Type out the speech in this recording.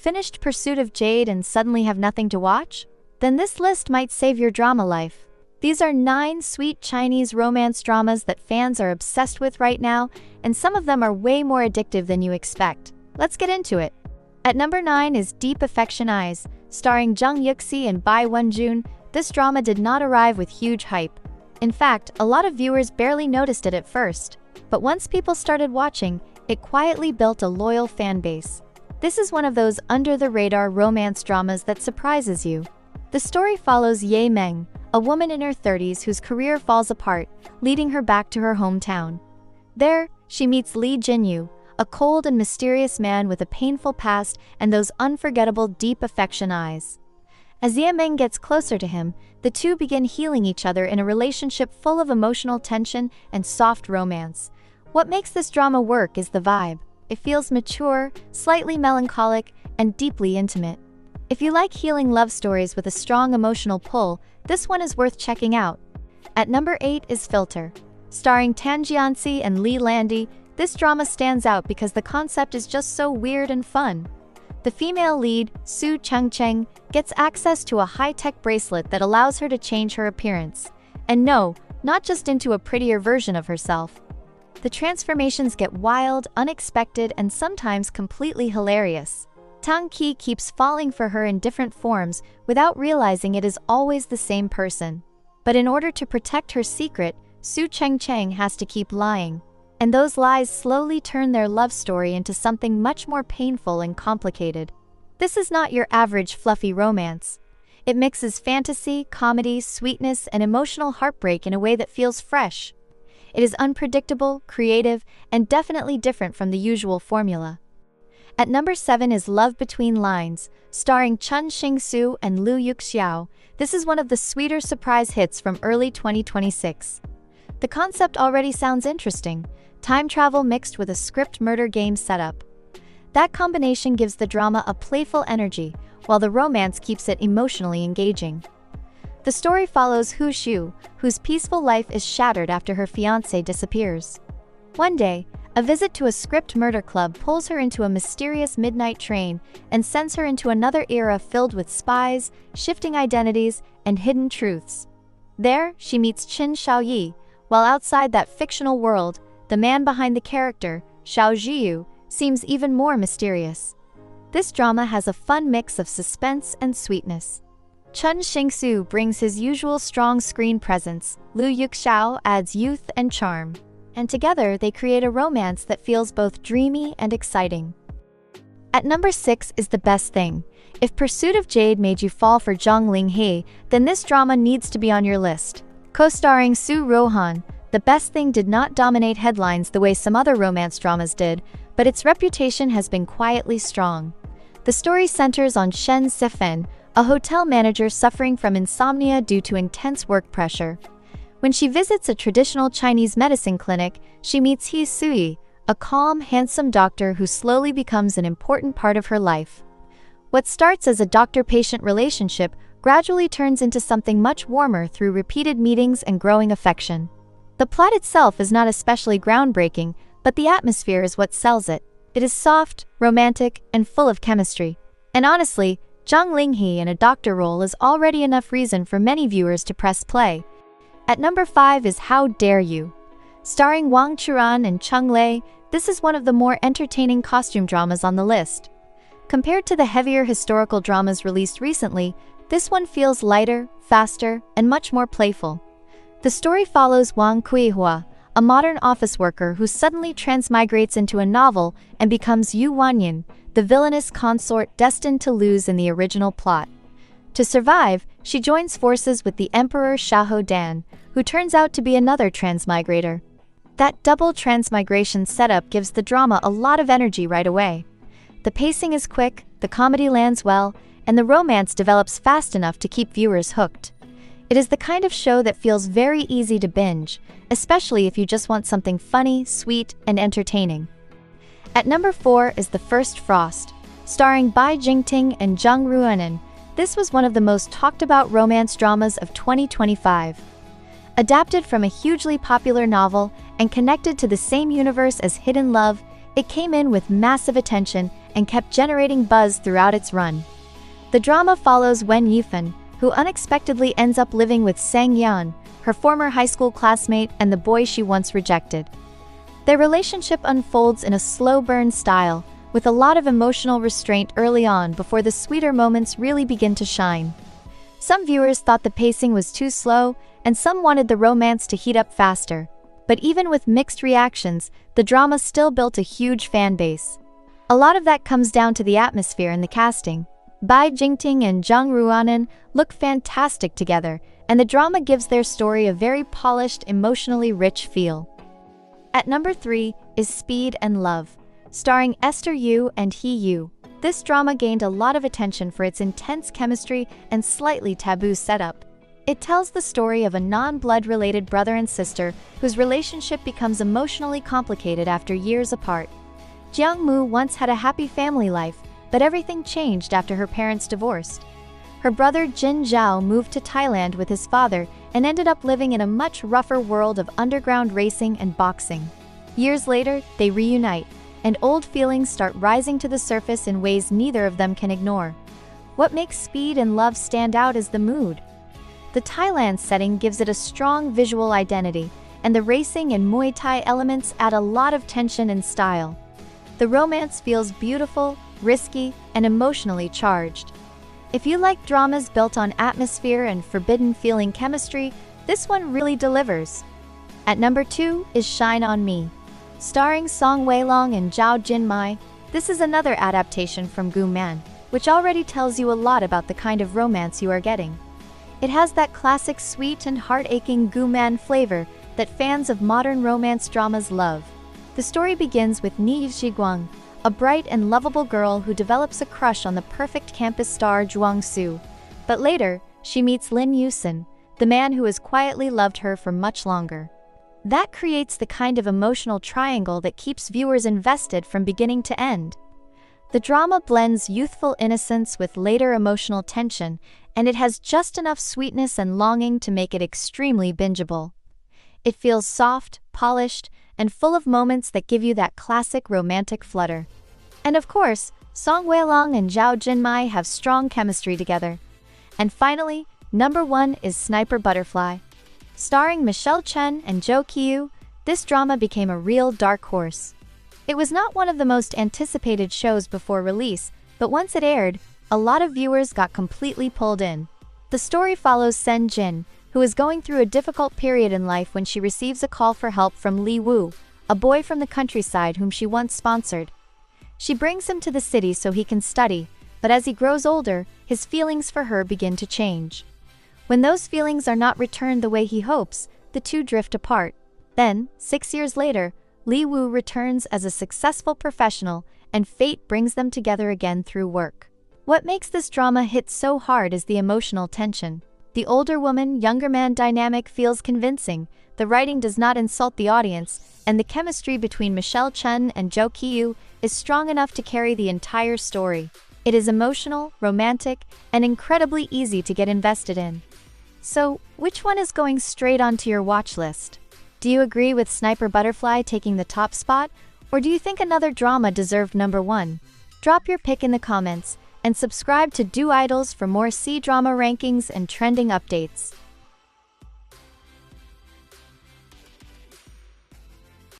Finished Pursuit of Jade and suddenly have nothing to watch? Then this list might save your drama life. These are 9 sweet Chinese romance dramas that fans are obsessed with right now, and some of them are way more addictive than you expect. Let's get into it. At number 9 is Deep Affection Eyes, starring Jung Yuxi and Bai Wenjun. This drama did not arrive with huge hype. In fact, a lot of viewers barely noticed it at first. But once people started watching, it quietly built a loyal fan base. This is one of those under-the-radar romance dramas that surprises you. The story follows Ye Meng, a woman in her 30s whose career falls apart, leading her back to her hometown. There, she meets Li Jinyu, a cold and mysterious man with a painful past and those unforgettable deep affection eyes. As Ye Meng gets closer to him, the two begin healing each other in a relationship full of emotional tension and soft romance. What makes this drama work is the vibe. It feels mature, slightly melancholic, and deeply intimate. If you like healing love stories with a strong emotional pull, this one is worth checking out. At number 8 is Filter. Starring Tan Jianxi and Li Landi, this drama stands out because the concept is just so weird and fun. The female lead, Su Chengcheng, gets access to a high-tech bracelet that allows her to change her appearance. And no, not just into a prettier version of herself. The transformations get wild, unexpected, and sometimes completely hilarious. Tang Qi keeps falling for her in different forms without realizing it is always the same person. But in order to protect her secret, Su Chengcheng has to keep lying. And those lies slowly turn their love story into something much more painful and complicated. This is not your average fluffy romance. It mixes fantasy, comedy, sweetness, and emotional heartbreak in a way that feels fresh. It is unpredictable, creative, and definitely different from the usual formula. At number 7 is Love Between Lines, starring Chun Xingsu and Liu Yuxiao. This is one of the sweeter surprise hits from early 2026. The concept already sounds interesting. Time travel mixed with a script murder game setup. That combination gives the drama a playful energy, while the romance keeps it emotionally engaging. The story follows Hu Xiu, whose peaceful life is shattered after her fiancé disappears. One day, a visit to a script murder club pulls her into a mysterious midnight train and sends her into another era filled with spies, shifting identities, and hidden truths. There, she meets Qin Shaoyi, while outside that fictional world, the man behind the character, Xiao Zhiyu, seems even more mysterious. This drama has a fun mix of suspense and sweetness. Chun Xingsu brings his usual strong screen presence, Liu Yuxiao adds youth and charm. And together they create a romance that feels both dreamy and exciting. At number 6 is The Best Thing. If Pursuit of Jade made you fall for Zhang Linghe, then this drama needs to be on your list. Co-starring Su Rohan, The Best Thing did not dominate headlines the way some other romance dramas did, but its reputation has been quietly strong. The story centers on Shen Sifen, a hotel manager suffering from insomnia due to intense work pressure. When she visits a traditional Chinese medicine clinic, she meets He Sui, a calm, handsome doctor who slowly becomes an important part of her life. What starts as a doctor-patient relationship gradually turns into something much warmer through repeated meetings and growing affection. The plot itself is not especially groundbreaking, but the atmosphere is what sells it. It is soft, romantic, and full of chemistry. And honestly, Zhang Linghe in a doctor role is already enough reason for many viewers to press play. At number 5 is How Dare You? Starring Wang Churan and Cheng Lei, this is one of the more entertaining costume dramas on the list. Compared to the heavier historical dramas released recently, this one feels lighter, faster, and much more playful. The story follows Wang Kuihua, a modern office worker who suddenly transmigrates into a novel and becomes Yu Wanyan, the villainous consort destined to lose in the original plot. To survive, she joins forces with the Emperor Xiahou Dan, who turns out to be another transmigrator. That double transmigration setup gives the drama a lot of energy right away. The pacing is quick, the comedy lands well, and the romance develops fast enough to keep viewers hooked. It is the kind of show that feels very easy to binge, especially if you just want something funny, sweet, and entertaining. At number 4 is The First Frost. Starring Bai Jingting and Zhang Ruanen, this was one of the most talked about romance dramas of 2025. Adapted from a hugely popular novel and connected to the same universe as Hidden Love, it came in with massive attention and kept generating buzz throughout its run. The drama follows Wen Yifan, who unexpectedly ends up living with Sang Yan, her former high school classmate and the boy she once rejected. Their relationship unfolds in a slow burn style, with a lot of emotional restraint early on before the sweeter moments really begin to shine. Some viewers thought the pacing was too slow, and some wanted the romance to heat up faster. But even with mixed reactions, the drama still built a huge fan base. A lot of that comes down to the atmosphere and the casting. Bai Jingting and Zhang Ruanan look fantastic together, and the drama gives their story a very polished, emotionally rich feel. At number 3 is Speed and Love, starring Esther Yu and He Yu. This drama gained a lot of attention for its intense chemistry and slightly taboo setup. It tells the story of a non-blood-related brother and sister whose relationship becomes emotionally complicated after years apart. Jiang Mu once had a happy family life, but everything changed after her parents divorced. Her brother Jin Zhao moved to Thailand with his father and ended up living in a much rougher world of underground racing and boxing. Years later, they reunite, and old feelings start rising to the surface in ways neither of them can ignore. What makes Speed and Love stand out is the mood. The Thailand setting gives it a strong visual identity, and the racing and Muay Thai elements add a lot of tension and style. The romance feels beautiful, risky, and emotionally charged. If you like dramas built on atmosphere and forbidden-feeling chemistry, this one really delivers. At number 2 is Shine on Me. Starring Song Weilong and Zhao Jinmai, this is another adaptation from Gu Man, which already tells you a lot about the kind of romance you are getting. It has that classic sweet and heart-aching Gu Man flavor that fans of modern romance dramas love. The story begins with Ni Zhiguang, a bright and lovable girl who develops a crush on the perfect campus star Zhuang Su. But later, she meets Lin Yusen, the man who has quietly loved her for much longer. That creates the kind of emotional triangle that keeps viewers invested from beginning to end. The drama blends youthful innocence with later emotional tension, and it has just enough sweetness and longing to make it extremely bingeable. It feels soft, polished, and full of moments that give you that classic romantic flutter. And of course, Song Weilong and Zhao Jinmai have strong chemistry together. And finally, number 1 is Sniper Butterfly. Starring Michelle Chen and Zhou Qiyu, this drama became a real dark horse. It was not one of the most anticipated shows before release, but once it aired, a lot of viewers got completely pulled in. The story follows Sen Jin, who is going through a difficult period in life when she receives a call for help from Li Wu, a boy from the countryside whom she once sponsored. She brings him to the city so he can study, but as he grows older, his feelings for her begin to change. When those feelings are not returned the way he hopes, the two drift apart. Then, 6 years later, Li Wu returns as a successful professional, and fate brings them together again through work. What makes this drama hit so hard is the emotional tension. The older woman, younger man dynamic feels convincing, the writing does not insult the audience, and the chemistry between Michelle Chen and Zhou Qiyu is strong enough to carry the entire story. It is emotional, romantic, and incredibly easy to get invested in. So, which one is going straight onto your watch list? Do you agree with Sniper Butterfly taking the top spot, or do you think another drama deserved number 1? Drop your pick in the comments, and subscribe to Do Idols for more C-drama rankings and trending updates.